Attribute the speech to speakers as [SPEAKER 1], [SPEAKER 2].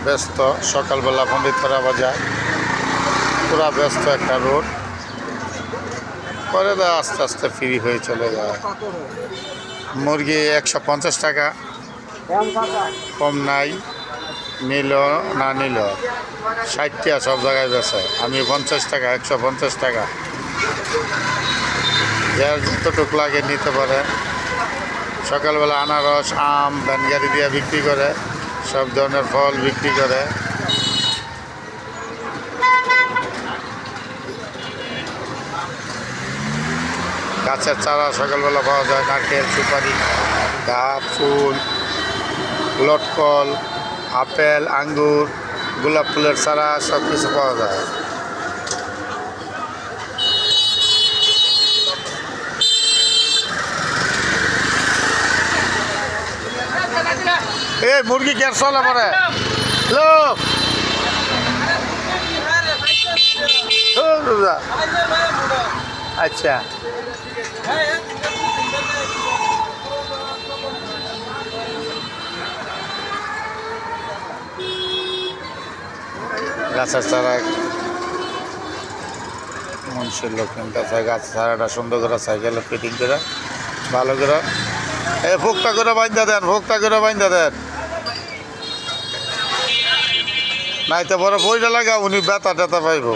[SPEAKER 1] ব্যস্ত, সকালবেলা পণ্ডিতপাড়া বাজার পুরা ব্যস্ত একটা রোড। পরে আস্তে আস্তে ফ্রি হয়ে চলে যায়। মুরগি 150 টাকা, কম নাই, নিল না নিল 60 টাকা সব জায়গায় বেছে। আমি 50 টাকা, 150 টাকা, যার যতটুকু লাগে নিতে পারে। সকালবেলা আনারস, আম ভ্যান গাড়ি দিয়ে বিক্রি করে, সব ধরনের ফল বিক্রি করে। গাছের চারা সকালবেলা পাওয়া যায়, নারকেল, সুপারি, গাছ, ফুল, লটকল, আপেল, আঙ্গুর, গোলাপ ফুলের চারা সব কিছু পাওয়া যায়। এই মুরগি কে চলে পরে লোক আচ্ছা, গাছের চারা মানুষের লোক কিনতে চায়। গাছ চারাটা সুন্দর করে সাইকেলে ফিটিং করে ভালো করে ভোক্তা করে বাইন্দা দেন, ভোক্তা করে বাইন্দা দেন, নাই তো বড় বইটা লাগা উনি ব্যথা ট্যাথা পাইব।